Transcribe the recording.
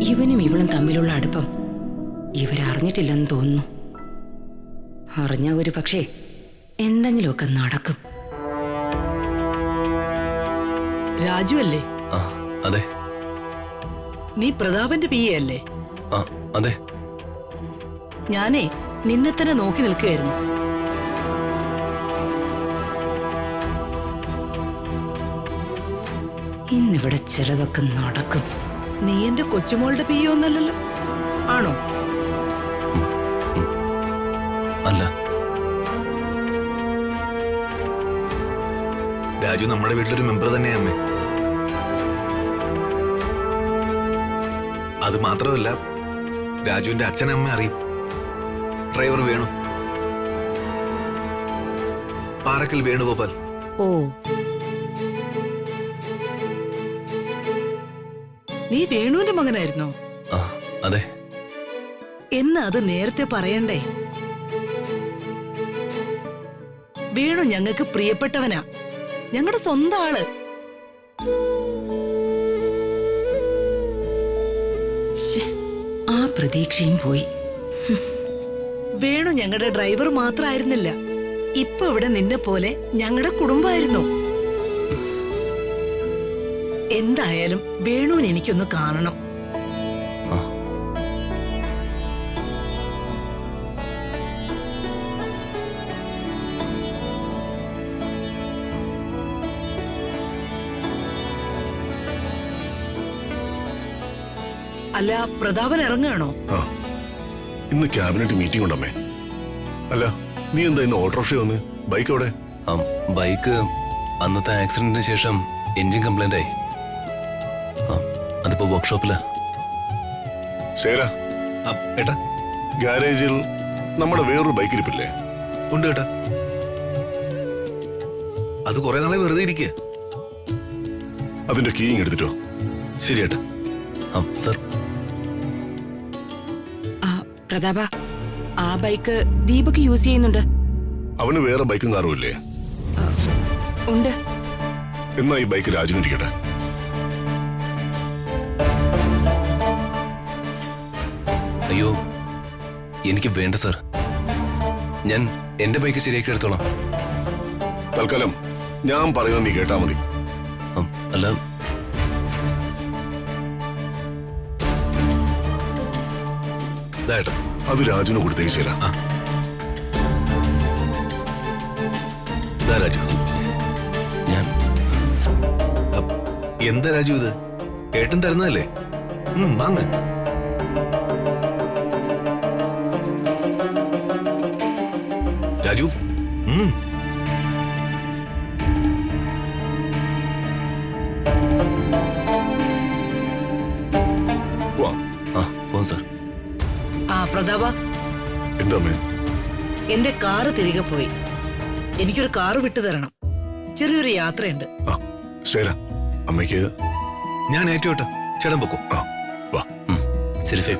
ഇവനും ഇവളും തമ്മിലുള്ള അടുപ്പം ഇവരറിഞ്ഞിട്ടില്ലെന്ന് തോന്നുന്നു. അറിഞ്ഞ ഒരു പക്ഷേ എന്തെങ്കിലുമൊക്കെ നടക്കും. രാജു അല്ലേ? അതെ. നീ പ്രതാപന്റെ പി എ അല്ലേ? അതെ. ഞാനേ നിന്നെ തന്നെ നോക്കി നിൽക്കുകയായിരുന്നു. ഇന്നിവിടെ ചിലതൊക്കെ നടക്കും. നീ എന്റെ കൊച്ചുമോളുടെ പി എ ഒന്നല്ലല്ലോ, ആണോ? അല്ല. രാജു നമ്മുടെ വീട്ടിലൊരു മെമ്പർ തന്നെയാ അമ്മേ. അത് മാത്രമല്ല, രാജുവിന്റെ അച്ഛനമ്മ അറിയും. ഡ്രൈവർ വേണു, പാറക്കൽ വേണുഗോപാൽ. ഓ, നീ വേണുവിന്റെ മകനായിരുന്നോ? അതെ. എന്നാ അത് നേരത്തെ പറയണ്ടേ? വേണു ഞങ്ങൾക്ക് പ്രിയപ്പെട്ടവനാ, ഞങ്ങളുടെ സ്വന്തം ആള്. ആ പ്രതീക്ഷയും പോയി. വേണു ഞങ്ങളുടെ ഡ്രൈവർ മാത്രമായിരുന്നില്ല, ഇപ്പൊ ഇവിടെ നിന്നെ പോലെ ഞങ്ങളുടെ കുടുംബമായിരുന്നു. എന്തായാലും വേണുവിന് എനിക്കൊന്ന് കാണണം. അല്ല, പ്രതാപൻ ഇറങ്ങുകയാണോ? ഇന്ന് ക്യാബിനറ്റ് മീറ്റിംഗ് ഉണ്ടമ്മേ. അല്ല, നീ എന്താ ഇന്ന് ഓട്ടോറിക്ഷ വന്ന്? ബൈക്ക് എവിടെ? ബൈക്ക് അന്നത്തെ ആക്സിഡന്റിന് ശേഷം എൻജിൻ കംപ്ലൈന്റ് ആയി. അതിപ്പോ വർക്ക്ഷോപ്പിലാ. ശരാ ഏട്ടാ, ഗാരേജിൽ നമ്മുടെ വേറൊരു ബൈക്ക് ഇരിപ്പില്ലേ? ഉണ്ട് ഏട്ടാ. അത് കുറെ നാളെ വെറുതെ ഇരിക്കുക. അതിന്റെ കീ എടുത്തിട്ടോ? ശരി ഏട്ടാ. സർ. പ്രതാപ, ആ ബൈക്ക് ദീപക് യൂസ് ചെയ്യുന്നുണ്ട്. അവന് വേറെ ബൈക്കും കാറും ഇല്ലേ? ഉണ്ട്. എന്നാ ഈ ബൈക്ക് രാജുവിനിരിക്കട്ടെ. അയ്യോ, എനിക്ക് വേണ്ട സർ. ഞാൻ എന്റെ ബൈക്ക് ശരിയാക്കി എടുത്തോളാം. തൽക്കാലം ഞാൻ പറയുന്നത് നീ കേട്ടാ മതി. അല്ല, അത് രാജുവിന് കൊടുത്തേക്ക് ചേരാ. രാജു, ഞാൻ എന്താ രാജു ഇത്? ഏട്ടൻ തരുന്നതല്ലേ? വാങ്ങ്. രാജു, സർ. പ്രതാപ, എന്താ എന്റെ കാറ് തിരികെ പോയി. എനിക്കൊരു കാറ് വിട്ടു തരണം. ചെറിയൊരു യാത്രയുണ്ട്. ശരാ, അമ്മയ്ക്ക് ഞാൻ ഏറ്റുവേട്ടാ. ചേട്ടൻ പൊക്കോ. ശരി ശരി.